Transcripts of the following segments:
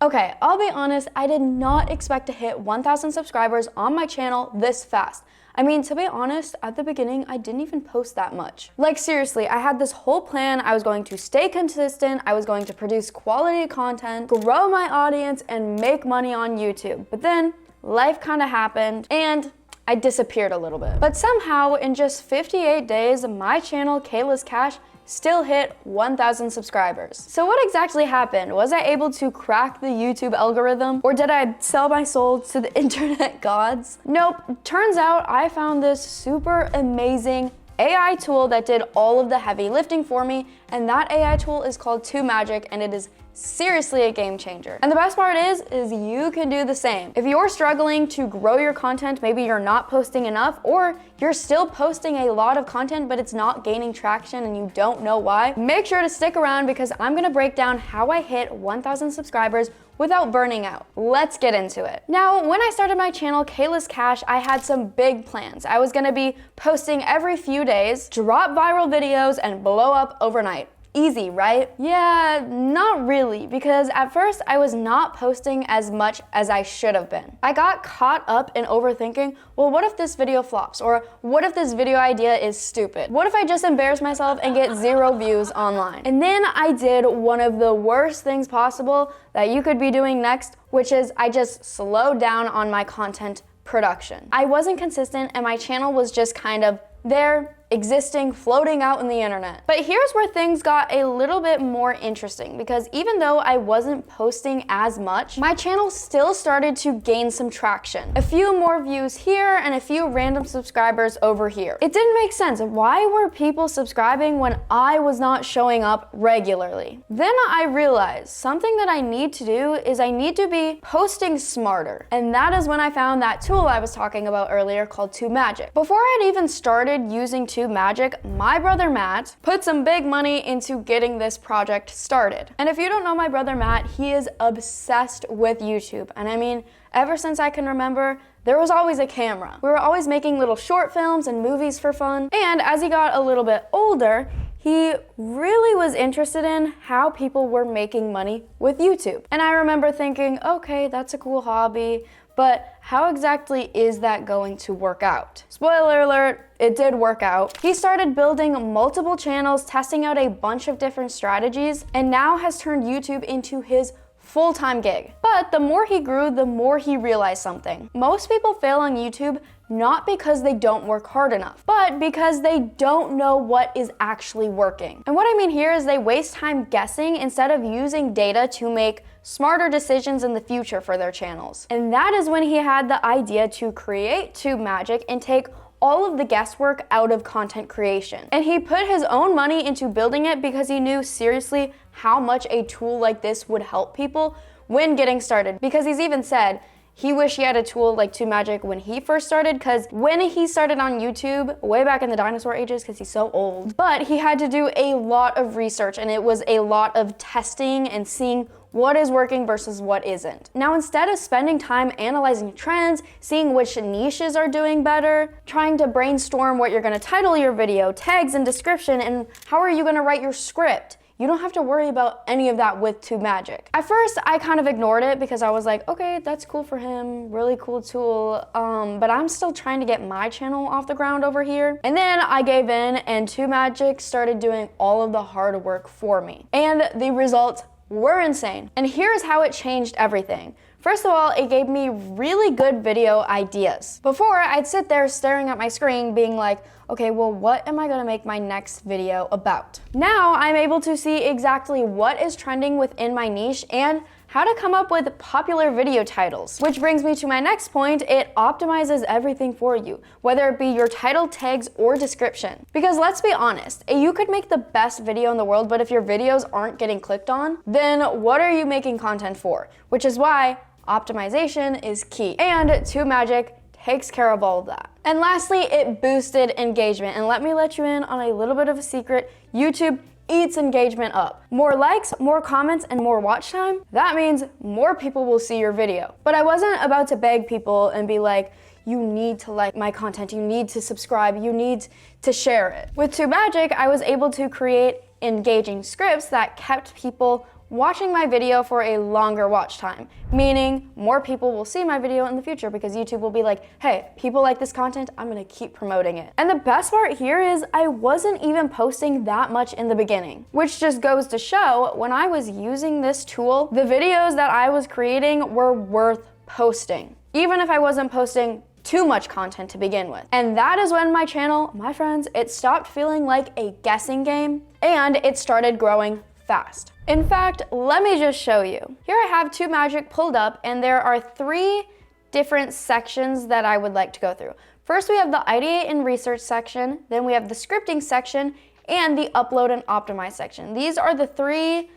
Okay, I'll be honest, I did not expect to hit 1,000 subscribers on my channel this fast. I mean, to be honest, at the beginning, I didn't even post that much. Like seriously, I had this whole plan. I was going to stay consistent. I was going to produce quality content, grow my audience, and make money on YouTube. But then life kind of happened and I disappeared a little bit. But somehow in just 58 days, my channel, Kaylas Cash, still hit 1,000 subscribers. So what exactly happened? Was I able to crack the YouTube algorithm, or did I sell my soul to the internet gods? Nope, turns out I found this super amazing AI tool that did all of the heavy lifting for me, and that AI tool is called TubeMagic, and it is seriously a game changer. And the best part is you can do the same. If you're struggling to grow your content, maybe you're not posting enough, or you're still posting a lot of content but it's not gaining traction and you don't know why, make sure to stick around because I'm gonna break down how I hit 1,000 subscribers without burning out. Let's get into it. Now, when I started my channel, Kaylas Cash, I had some big plans. I was gonna be posting every few days, drop viral videos, and blow up overnight. Easy, right? Yeah, not really, because at first I was not posting as much as I should have been. I got caught up in overthinking, well, what if this video flops? Or what if this video idea is stupid? What if I just embarrass myself and get 0 views online? And then I did one of the worst things possible that you could be doing next, which is I just slowed down on my content production. I wasn't consistent and my channel was just kind of there, existing, floating out in the internet. But here's where things got a little bit more interesting, because even though I wasn't posting as much, my channel still started to gain some traction. A few more views here and a few random subscribers over here. It didn't make sense. Why were people subscribing when I was not showing up regularly? Then I realized something that I need to do is I need to be posting smarter. And that is when I found that tool I was talking about earlier called TubeMagic. Before I'd even started using TubeMagic, my brother Matt put some big money into getting this project started. And if you don't know my brother Matt, he is obsessed with YouTube. And I mean, ever since I can remember, there was always a camera. We were always making little short films and movies for fun. And as he got a little bit older, he really was interested in how people were making money with YouTube. And I remember thinking, okay, that's a cool hobby, but how exactly is that going to work out? Spoiler alert, it did work out. He started building multiple channels, testing out a bunch of different strategies, and now has turned YouTube into his full-time gig. But the more he grew, the more he realized something. Most people fail on YouTube not because they don't work hard enough, but because they don't know what is actually working. And what I mean here is they waste time guessing instead of using data to make smarter decisions in the future for their channels. And that is when he had the idea to create TubeMagic and take all of the guesswork out of content creation. And he put his own money into building it because he knew seriously how much a tool like this would help people when getting started. Because he's even said, he wished he had a tool like TubeMagic when he first started, because when he started on YouTube, way back in the dinosaur ages, because he's so old, but he had to do a lot of research and it was a lot of testing and seeing what is working versus what isn't. Now, instead of spending time analyzing trends, seeing which niches are doing better, trying to brainstorm what you're gonna title your video, tags and description, and how are you gonna write your script, you don't have to worry about any of that with TubeMagic. At first, I kind of ignored it because I was like, okay, that's cool for him, really cool tool, but I'm still trying to get my channel off the ground over here. And then I gave in and TubeMagic started doing all of the hard work for me. And the results were insane. And here's how it changed everything. First of all, it gave me really good video ideas. Before, I'd sit there staring at my screen being like, okay, well, what am I gonna make my next video about? Now, I'm able to see exactly what is trending within my niche and how to come up with popular video titles. Which brings me to my next point, it optimizes everything for you, whether it be your title, tags, or description. Because let's be honest, you could make the best video in the world, but if your videos aren't getting clicked on, then what are you making content for? Which is why optimization is key. And TubeMagic takes care of all of that. And lastly, it boosted engagement. And let me let you in on a little bit of a secret. YouTube eats engagement up. More likes, more comments, and more watch time, that means more people will see your video. But I wasn't about to beg people and be like, you need to like my content, you need to subscribe, you need to share it. With TubeMagic, I was able to create engaging scripts that kept people watching my video for a longer watch time, meaning more people will see my video in the future because YouTube will be like, hey, people like this content, I'm gonna keep promoting it. And the best part here is I wasn't even posting that much in the beginning, which just goes to show when I was using this tool, the videos that I was creating were worth posting, even if I wasn't posting too much content to begin with. And that is when my channel, my friends, it stopped feeling like a guessing game and it started growing fast. In fact, let me just show you. Here I have TubeMagic pulled up and there are 3 different sections that I would like to go through. First, we have the ideate and research section, then we have the scripting section, and the upload and optimize section. These are the 3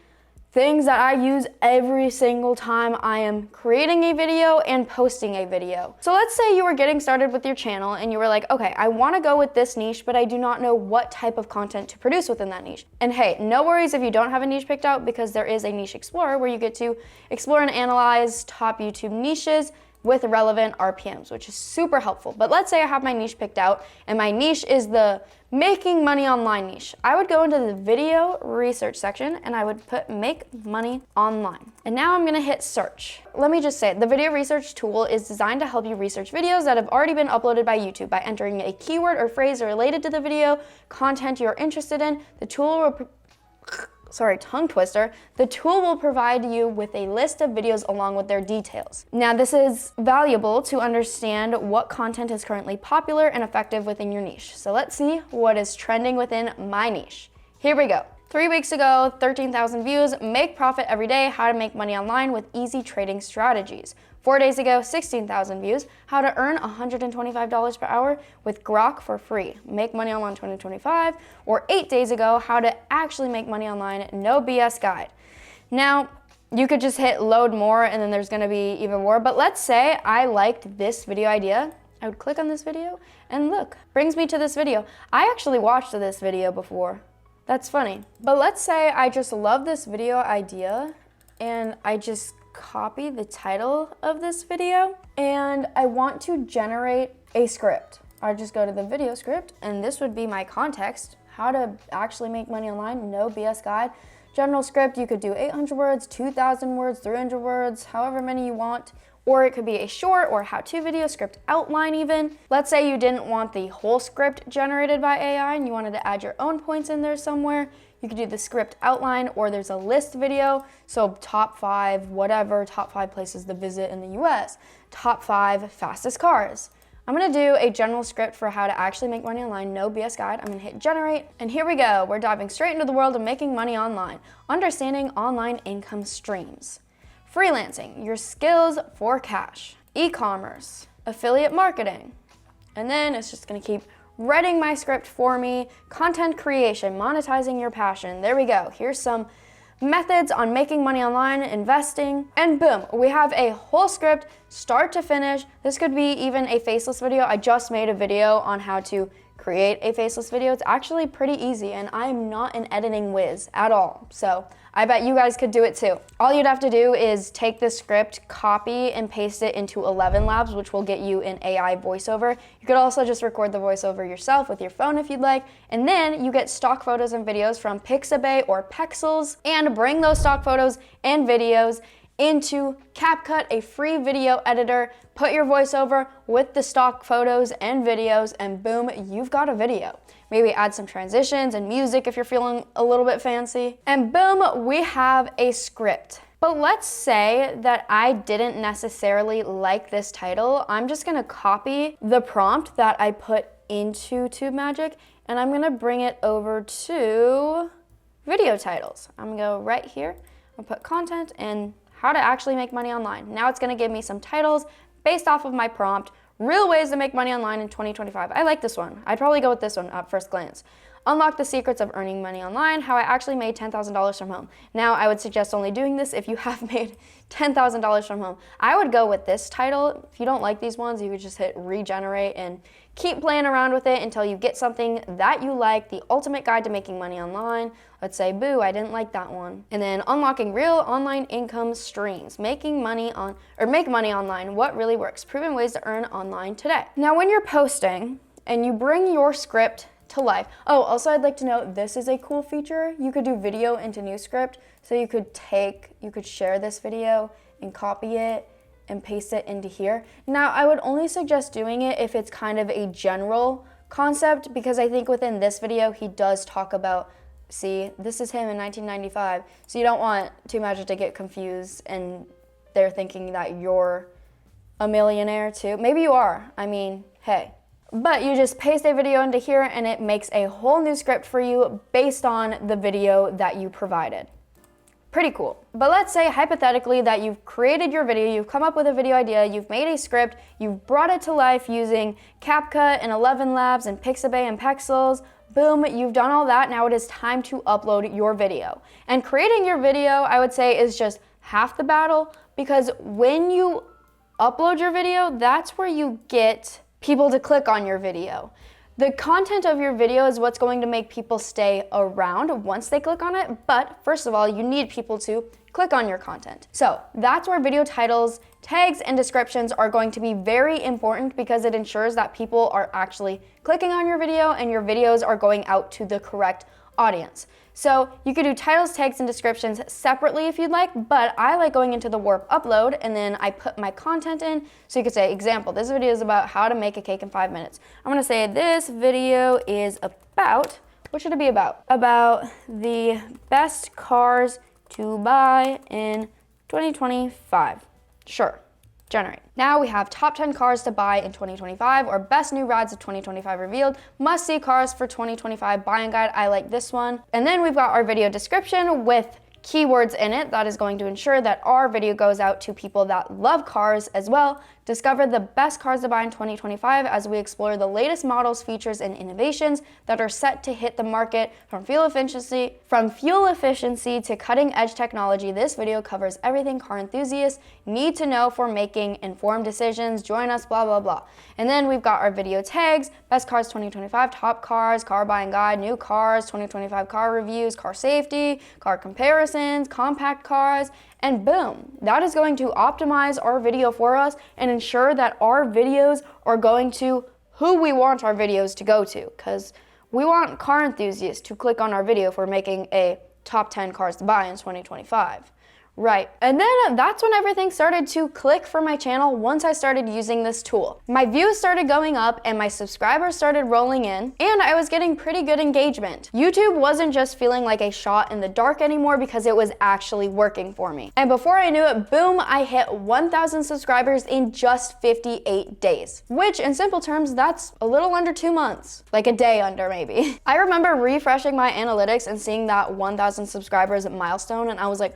things that I use every single time I am creating a video and posting a video. So let's say you were getting started with your channel and you were like, okay, I wanna go with this niche, but I do not know what type of content to produce within that niche. And hey, no worries if you don't have a niche picked out, because there is a niche explorer where you get to explore and analyze top YouTube niches with relevant RPMs, which is super helpful. But let's say I have my niche picked out and my niche is the making money online niche. I would go into the video research section and I would put make money online. And now I'm gonna hit search. Let me just say, the video research tool is designed to help you research videos that have already been uploaded by YouTube by entering a keyword or phrase related to the video content you're interested in. The tool will tongue twister. The tool will provide you with a list of videos along with their details. Now, this is valuable to understand what content is currently popular and effective within your niche. So let's see what is trending within my niche. Here we go. 3 weeks ago, 13,000 views, make profit every day, how to make money online with easy trading strategies. 4 days ago, 16,000 views, how to earn $125 per hour with Grok for free. Make money online 2025. Or 8 days ago, how to actually make money online, no BS guide. Now, you could just hit load more and then there's gonna be even more, but let's say I liked this video idea. I would click on this video and look, brings me to this video. I actually watched this video before. That's funny. But let's say I just love this video idea and I just copy the title of this video and I want to generate a script. I just go to the video script and this would be my context, how to actually make money online, no BS guide. General script, you could do 800 words, 2,000 words, 300 words, however many you want. Or it could be a short or how-to video, script outline even. Let's say you didn't want the whole script generated by AI and you wanted to add your own points in there somewhere. You could do the script outline, or there's a list video. So top 5, whatever, top 5 places to visit in the US, top 5 fastest cars. I'm gonna do a general script for how to actually make money online, no BS guide. I'm gonna hit generate, and here we go. We're diving straight into the world of making money online, understanding online income streams. Freelancing, your skills for cash. E-commerce, affiliate marketing. And then it's just gonna keep writing my script for me. Content creation, monetizing your passion. There we go. Here's some methods on making money online, investing, and boom, we have a whole script, start to finish. This could be even a faceless video. I just made a video on how to create a faceless video. It's actually pretty easy, and I'm not an editing whiz at all. So I bet you guys could do it too. All you'd have to do is take this script, copy and paste it into 11 Labs, which will get you an AI voiceover. You could also just record the voiceover yourself with your phone if you'd like, and then you get stock photos and videos from Pixabay or Pexels, and bring those stock photos and videos into CapCut, a free video editor. Put your voiceover with the stock photos and videos, and boom, you've got a video. Maybe add some transitions and music if you're feeling a little bit fancy. And boom, we have a script. But let's say that I didn't necessarily like this title. I'm just gonna copy the prompt that I put into TubeMagic, and I'm gonna bring it over to video titles. I'm gonna go right here, I'll put content and how to actually make money online. Now it's gonna give me some titles based off of my prompt, real ways to make money online in 2025. I like this one. I'd probably go with this one at first glance. Unlock the secrets of earning money online, how I actually made $10,000 from home. Now, I would suggest only doing this if you have made $10,000 from home. I would go with this title. If you don't like these ones, you could just hit regenerate and keep playing around with it until you get something that you like, the ultimate guide to making money online. Let's say, boo, I didn't like that one. And then unlocking real online income streams, make money online, what really works, proven ways to earn online today. Now, when you're posting and you bring your script to life. Oh, also I'd like to note, this is a cool feature. You could do video into new script. So you could share this video and copy it and paste it into here. Now, I would only suggest doing it if it's kind of a general concept, because I think within this video, he does talk about, see, this is him in 1995. So you don't want TubeMagic to get confused and they're thinking that you're a millionaire too. Maybe you are, I mean, hey. But you just paste a video into here and it makes a whole new script for you based on the video that you provided. Pretty cool. But let's say hypothetically that you've created your video, you've come up with a video idea, you've made a script, you've brought it to life using CapCut and 11 Labs and Pixabay and Pexels. Boom, you've done all that. Now it is time to upload your video. And creating your video, I would say, is just half the battle, because when you upload your video, that's where you get people to click on your video. The content of your video is what's going to make people stay around once they click on it, but first of all, you need people to click on your content. So that's where video titles, tags, and descriptions are going to be very important, because it ensures that people are actually clicking on your video and your videos are going out to the correct audience. So you could do titles, tags, and descriptions separately if you'd like, but I like going into the Warp upload and then I put my content in. So you could say, example, this video is about how to make a cake in 5 minutes. I'm gonna say this video is about, what should it be about? About the best cars to buy in 2025. Sure. Generate. Now we have top 10 cars to buy in 2025, or best new rides of 2025 revealed, must see cars for 2025 buying guide. I like this one. And then we've got our video description with keywords in it that is going to ensure that our video goes out to people that love cars as well. Discover the best cars to buy in 2025 as we explore the latest models, features, and innovations that are set to hit the market. From fuel efficiency to cutting edge technology, this video covers everything car enthusiasts need to know for making informed decisions. Join us, blah, blah, blah. And then we've got our video tags, best cars 2025, top cars, car buying guide, new cars, 2025 car reviews, car safety, car comparisons, compact cars, and boom, that is going to optimize our video for us and ensure that our videos are going to who we want our videos to go to, because we want car enthusiasts to click on our video if we're making a top 10 cars to buy in 2025. Right, and then that's when everything started to click for my channel once I started using this tool. My views started going up and my subscribers started rolling in, and I was getting pretty good engagement. YouTube wasn't just feeling like a shot in the dark anymore, because it was actually working for me. And before I knew it, boom, I hit 1,000 subscribers in just 58 days. Which, in simple terms, that's a little under 2 months. Like a day under, maybe. I remember refreshing my analytics and seeing that 1,000 subscribers milestone, and I was like,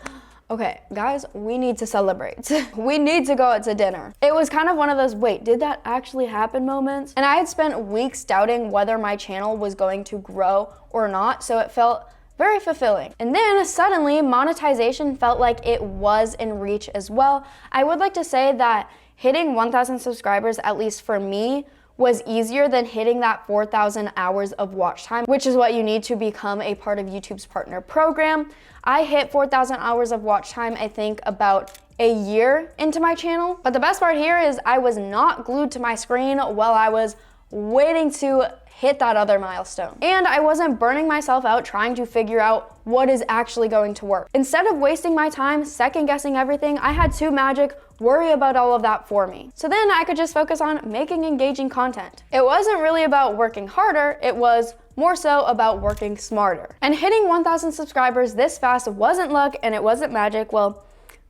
okay, guys, we need to celebrate. We need to go out to dinner. It was kind of one of those, wait, did that actually happen moments? And I had spent weeks doubting whether my channel was going to grow or not, so it felt very fulfilling. And then suddenly monetization felt like it was in reach as well. I would like to say that hitting 1,000 subscribers, at least for me, was easier than hitting that 4,000 hours of watch time, which is what you need to become a part of YouTube's partner program. I hit 4,000 hours of watch time, I think, about a year into my channel. But the best part here is I was not glued to my screen while I was waiting to hit that other milestone. And I wasn't burning myself out trying to figure out what is actually going to work. Instead of wasting my time second guessing everything, I had TubeMagic worry about all of that for me. So then I could just focus on making engaging content. It wasn't really about working harder, it was more so about working smarter. And hitting 1,000 subscribers this fast wasn't luck and it wasn't magic. Well,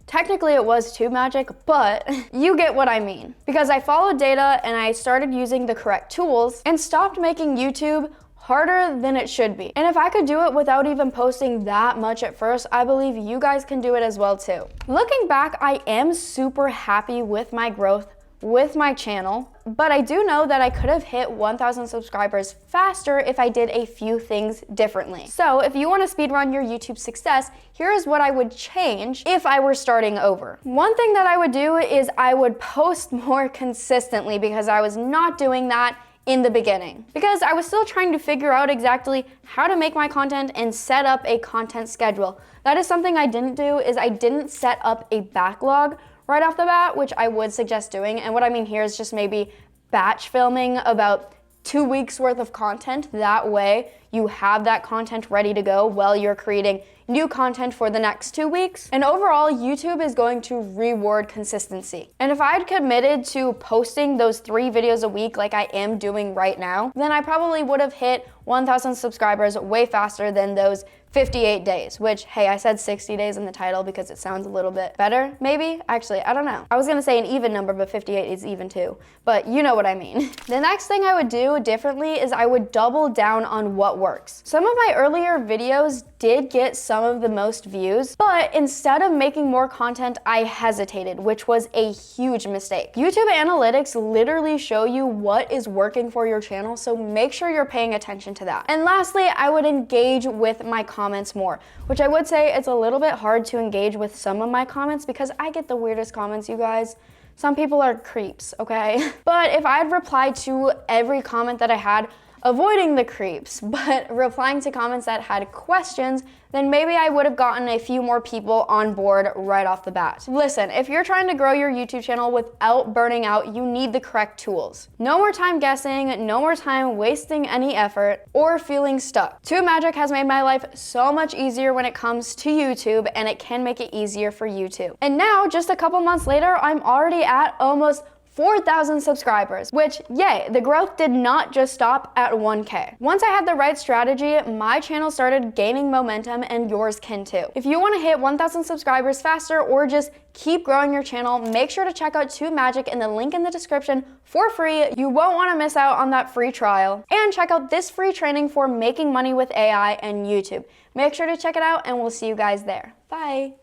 technically it was TubeMagic, but you get what I mean. Because I followed data and I started using the correct tools and stopped making YouTube harder than it should be. And if I could do it without even posting that much at first, I believe you guys can do it as well too. Looking back, I am super happy with my growth with my channel, but I do know that I could have hit 1,000 subscribers faster if I did a few things differently. So if you want to speedrun your YouTube success, here is what I would change if I were starting over. One thing that I would do is I would post more consistently, because I was not doing that in the beginning, because I was still trying to figure out exactly how to make my content and set up a content schedule. That is something I didn't do, is I didn't set up a backlog right off the bat, which I would suggest doing. And what I mean here is just maybe batch filming about 2 weeks worth of content. That way you have that content ready to go while you're creating new content for the next 2 weeks. And overall, YouTube is going to reward consistency. And if I'd committed to posting those 3 videos a week like I am doing right now, then I probably would have hit 1,000 subscribers way faster than those 58 days, which, hey, I said 60 days in the title because it sounds a little bit better, maybe? Actually, I don't know. I was gonna say an even number, but 58 is even too, but you know what I mean. The next thing I would do differently is I would double down on what works. Some of my earlier videos did get some of the most views, but instead of making more content, I hesitated, which was a huge mistake. YouTube analytics literally show you what is working for your channel, so make sure you're paying attention to that. And lastly, I would engage with my comments more, which I would say it's a little bit hard to engage with some of my comments because I get the weirdest comments, you guys. Some people are creeps, okay? But if I'd replied to every comment that I had, avoiding the creeps, but replying to comments that had questions, then maybe I would have gotten a few more people on board right off the bat. Listen, if you're trying to grow your YouTube channel without burning out, you need the correct tools. No more time guessing, no more time wasting any effort, or feeling stuck. TubeMagic has made my life so much easier when it comes to YouTube, and it can make it easier for you too. And now, just a couple months later, I'm already at almost 4,000 subscribers, which, yay, the growth did not just stop at 1K. Once I had the right strategy, my channel started gaining momentum and yours can too. If you wanna hit 1,000 subscribers faster or just keep growing your channel, make sure to check out TubeMagic in the link in the description for free. You won't wanna miss out on that free trial. And check out this free training for making money with AI and YouTube. Make sure to check it out and we'll see you guys there. Bye.